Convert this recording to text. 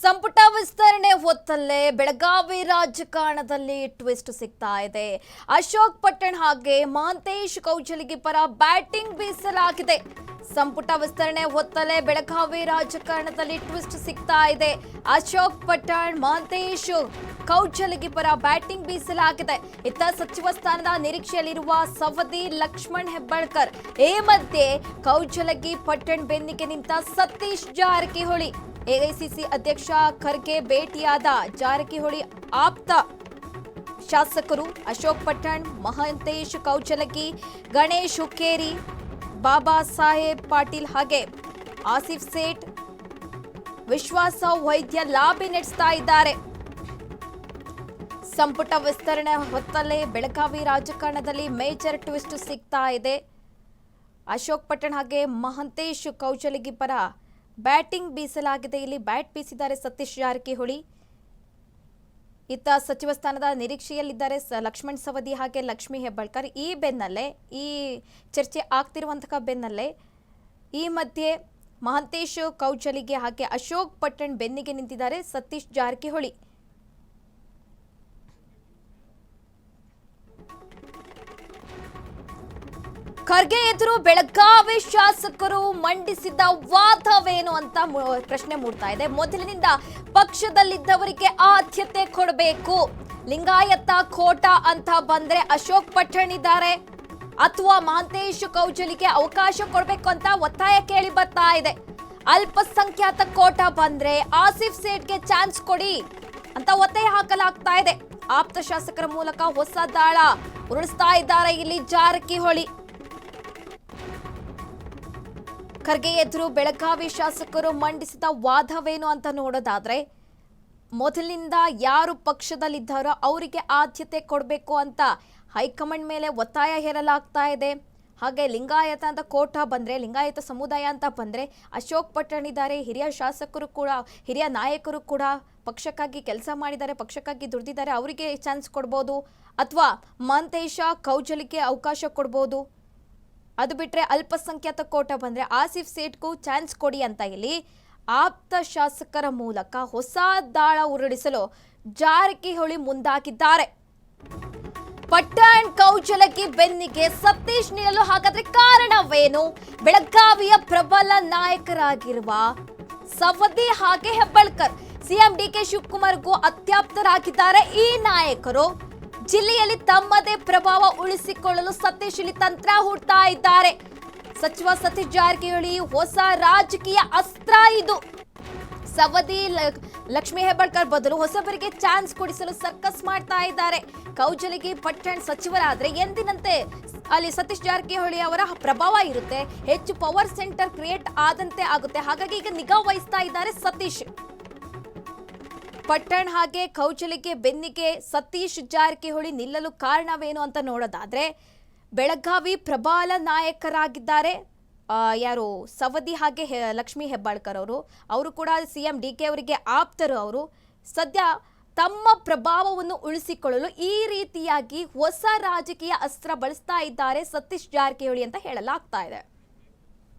ಸಂಪುಟ ವಿಸ್ತರಣೆ ಹೊತ್ತಲ್ಲೇ ಬೆಳಗಾವಿ ರಾಜಕಾರಣದಲ್ಲಿ ಟ್ವಿಸ್ಟ್ ಸಿಗ್ತಾ ಇದೆ. ಅಶೋಕ್ ಪಟ್ಟಣ್ ಹಾಗೆ ಮಹಂತೇಶ್ ಕೌಜಲಗಿ ಪರ ಬ್ಯಾಟಿಂಗ್ ಬೀಸಲಾಗಿದೆ. ಸಂಪುಟ ವಿಸ್ತರಣೆ ಹೊತ್ತಲ್ಲೇ ಬೆಳಗಾವಿ ರಾಜಕಾರಣದಲ್ಲಿ ಟ್ವಿಸ್ಟ್ ಸಿಗ್ತಾ ಇದೆ. ಅಶೋಕ್ ಪಟ್ಟಣ್ ಮಹಂತೇಶ್ ಕೌಜಲಗಿ ಪರ ಬ್ಯಾಟಿಂಗ್ ಬೀಸಲಾಗಿದೆ. ಇತ್ತ ಸಚಿವ ಸ್ಥಾನದ ನಿರೀಕ್ಷೆಯಲ್ಲಿರುವ ಸವದಿ ಲಕ್ಷ್ಮಣ್ ಹೆಬ್ಬಾಳ್ಕರ್, ಈ ಮಧ್ಯೆ ಕೌಜಲಗಿ ಪಟ್ಟಣ್ ಬೆನ್ನಿಗೆ ನಿಂತ ಸತೀಶ್ ಜಾರಕಿಹೊಳಿ, ಎಐಸಿಸಿ ಅಧ್ಯಕ್ಷ ಖರ್ಗೆ ಭೇಟಿಯಾದ ಜಾರಕಿಹೊಳಿ ಆಪ್ತ ಶಾಸಕರು ಅಶೋಕ್ ಪಟ್ಟಣ್, ಮಹಂತೇಶ್ ಕೌಜಲಗಿ, ಗಣೇಶ್ ಹುಕ್ಕೇರಿ, ಬಾಬಾ ಸಾಹೇಬ್ ಪಾಟೀಲ್ ಹಾಗೆ ಆಸಿಫ್ ಸೇಠ್ ವಿಶ್ವಾಸ ವೈದ್ಯ ಲಾಬಿ ನಡೆಸ್ತಾ ಇದ್ದಾರೆ. ಸಂಪುಟ ವಿಸ್ತರಣೆ ಹೊತ್ತಲ್ಲೇ ಬೆಳಗಾವಿ ರಾಜಕಾರಣದಲ್ಲಿ ಮೇಜರ್ ಟ್ವಿಸ್ಟ್ ಸಿಗ್ತಾ ಇದೆ. ಅಶೋಕ್ ಪಟ್ಟಣ್ ಹಾಗೆ ಮಹಂತೇಶ್ ಕೌಜಲಗಿ ಪರ ಬ್ಯಾಟಿಂಗ್ ಬೀಸಲಾಗಿದೆ. ಇಲ್ಲಿ ಬ್ಯಾಟ್ ಬೀಸಿದ್ದಾರೆ ಸತೀಶ್ ಜಾರಕಿಹೊಳಿ. ಇತ್ತ ಸಚಿವ ಸ್ಥಾನದ ನಿರೀಕ್ಷೆಯಲ್ಲಿದ್ದಾರೆ ಲಕ್ಷ್ಮಣ್ ಸವದಿ ಹಾಗೆ ಲಕ್ಷ್ಮೀ ಹೆಬ್ಬಾಳ್ಕರ್. ಈ ಬೆನ್ನಲ್ಲೇ, ಈ ಚರ್ಚೆ ಆಗ್ತಿರುವಂತಹ ಬೆನ್ನಲ್ಲೇ ಈ ಮಧ್ಯೆ ಮಹಂತೇಶ್ ಕೌಜಲಗಿ ಹಾಗೆ ಅಶೋಕ್ ಪಟ್ಟಣ್ ಬೆನ್ನಿಗೆ ನಿಂತಿದ್ದಾರೆ ಸತೀಶ್ ಜಾರಕಿಹೊಳಿ. ಖರ್ಗೆ ಎದುರು ಬೆಳಗಾವಿ ಶಾಸಕರು ಮಂಡಿಸಿದ್ದ ವಾದವೇನು ಅಂತ ಪ್ರಶ್ನೆ ಮೂಡ್ತಾ ಇದೆ. ಮೊದಲಿನಿಂದ ಪಕ್ಷದಲ್ಲಿದ್ದವರಿಗೆ ಆದ್ಯತೆ ಕೊಡಬೇಕು, ಲಿಂಗಾಯತ ಕೋಟ ಅಂತ ಬಂದ್ರೆ ಅಶೋಕ್ ಪಟ್ಟಣ್ ಇದ್ದಾರೆ ಅಥವಾ ಮಹಂತೇಶ್ ಕೌಜಲಿಗೆ ಅವಕಾಶ ಕೊಡಬೇಕು ಅಂತ ಒತ್ತಾಯ ಕೇಳಿ ಬರ್ತಾ ಇದೆ. ಅಲ್ಪಸಂಖ್ಯಾತ ಕೋಟ ಬಂದ್ರೆ ಆಸಿಫ್ ಸೇಠ್ಗೆ ಚಾನ್ಸ್ ಕೊಡಿ ಅಂತ ಒತ್ತಾಯ ಹಾಕಲಾಗ್ತಾ ಇದೆ. ಆಪ್ತ ಶಾಸಕರ ಮೂಲಕ ಹೊಸ ದಾಳ ಉರುಳಿಸ್ತಾ ಇದ್ದಾರೆ ಇಲ್ಲಿ ಜಾರಕಿಹೊಳಿ. ಖರ್ಗೆ ಎದುರು ಬೆಳಗಾವಿ ಶಾಸಕರು ಮಂಡಿಸಿದ ವಾದವೇನು ಅಂತ ನೋಡೋದಾದ್ರೆ, ಮೊದಲಿನಿಂದ ಯಾರು ಪಕ್ಷದಲ್ಲಿದ್ದಾರೋ ಅವರಿಗೆ ಆದ್ಯತೆ ಕೊಡಬೇಕು ಅಂತ ಹೈಕಮಾಂಡ್ ಮೇಲೆ ಒತ್ತಾಯ ಹೇರಲಾಗ್ತಾ ಇದೆ. ಹಾಗೆ ಲಿಂಗಾಯತ ಅಂತ ಕೋಟ ಬಂದ್ರೆ, ಲಿಂಗಾಯತ ಸಮುದಾಯ ಅಂತ ಬಂದ್ರೆ ಅಶೋಕ್ ಪಟ್ಟಣ್ ಇದ್ದಾರೆ, ಹಿರಿಯ ಶಾಸಕರು ಕೂಡ, ಹಿರಿಯ ನಾಯಕರು ಕೂಡ ಪಕ್ಷಕ್ಕಾಗಿ ಕೆಲಸ ಮಾಡಿದ್ದಾರೆ, ಪಕ್ಷಕ್ಕಾಗಿ ದುಡಿದಿದ್ದಾರೆ, ಅವರಿಗೆ ಚಾನ್ಸ್ ಕೊಡ್ಬೋದು. ಅಥವಾ ಮಹಂತೇಶ ಕೌಜಲಿಗೆ ಅವಕಾಶ ಕೊಡ್ಬೋದು. ಅದು ಬಿಟ್ಟರೆ ಅಲ್ಪಸಂಖ್ಯಾತ ಕೋಟ ಬಂದರೆ ಆಸಿಫ್ ಸೇಠ್ಗೂ ಚಾನ್ಸ್ ಕೊಡಿ ಅಂತ ಇಲ್ಲಿ ಆಪ್ತ ಶಾಸಕರ ಮೂಲಕ ಹೊಸ ದಾಳ ಉರುಳಿಸಲು ಜಾರಕಿಹೊಳಿ ಮುಂದಾಗಿದ್ದಾರೆ. ಪಟ್ಟಣ್ ಕೌಜಲಗಿ ಬೆನ್ನಿಗೆ ಸತೀಶ್ ನಿಲ್ಲಲು ಹಾಗಾದ್ರೆ ಕಾರಣವೇನು? ಬೆಳಗಾವಿಯ ಪ್ರಬಲ ನಾಯಕರಾಗಿರುವ ಸವದಿ ಹಾಗೆ ಹೆಬ್ಬಾಳ್ಕರ್, ಸಿಎಂ ಡಿಕೆ ಶಿವಕುಮಾರ್ಗೂ ಅತ್ಯಾಪ್ತರಾಗಿದ್ದಾರೆ ಈ ನಾಯಕರು. ಜಿಲ್ಲೆಯಲ್ಲಿ ತಮ್ಮದೇ ಪ್ರಭಾವ ಉಳಿಸಿಕೊಳ್ಳಲು ಸತೀಶ್ ಇಲ್ಲಿ ತಂತ್ರ ಹೂಡ್ತಾ ಇದ್ದಾರೆ. ಸಚಿವ ಸತೀಶ್ ಜಾರಕಿಹೊಳಿ ಹೊಸ ರಾಜಕೀಯ ಅಸ್ತ್ರ ಇದು. ಸವದಿ ಲಕ್ಷ್ಮೀ ಹೆಬ್ಬಾಳ್ಕರ್ ಬದಲು ಹೊಸಬರಿಗೆ ಚಾನ್ಸ್ ಕೊಡಿಸಲು ಸರ್ಕಸ್ ಮಾಡ್ತಾ ಇದ್ದಾರೆ. ಕೌಜಲಗಿ ಪಟ್ಟಣ್ ಸಚಿವರಾದ್ರೆ ಎಂದಿನಂತೆ ಅಲ್ಲಿ ಸತೀಶ್ ಜಾರಕಿಹೊಳಿ ಅವರ ಪ್ರಭಾವ ಇರುತ್ತೆ, ಹೆಚ್ಚು ಪವರ್ ಸೆಂಟರ್ ಕ್ರಿಯೇಟ್ ಆದಂತೆ ಆಗುತ್ತೆ. ಹಾಗಾಗಿ ಈಗ ನಿಗಾ ವಹಿಸ್ತಾ ಇದ್ದಾರೆ ಸತೀಶ್. ಪಟ್ಟಣ್ ಹಾಗೆ ಕೌಜಲಗಿ ಬೆನ್ನಿಗೆ ಸತೀಶ್ ಜಾರಕಿಹೊಳಿ ನಿಲ್ಲಲು ಕಾರಣವೇನು ಅಂತ ನೋಡೋದಾದ್ರೆ, ಬೆಳಗಾವಿ ಪ್ರಬಲ ನಾಯಕರಾಗಿದ್ದಾರೆ ಯಾರು ಸವದಿ ಹಾಗೆ ಲಕ್ಷ್ಮೀ ಹೆಬ್ಬಾಳ್ಕರ್ ಅವರು ಕೂಡ ಸಿಎಂ ಡಿಕೆ ಅವರಿಗೆ ಆಪ್ತರು. ಅವರು ಸದ್ಯ ತಮ್ಮ ಪ್ರಭಾವವನ್ನು ಉಳಿಸಿಕೊಳ್ಳಲು ಈ ರೀತಿಯಾಗಿ ಹೊಸ ರಾಜಕೀಯ ಅಸ್ತ್ರ ಬಳಸ್ತಾ ಇದ್ದಾರೆ ಸತೀಶ್ ಜಾರಕಿಹೊಳಿ ಅಂತ ಹೇಳಲಾಗ್ತಾ ಇದೆ.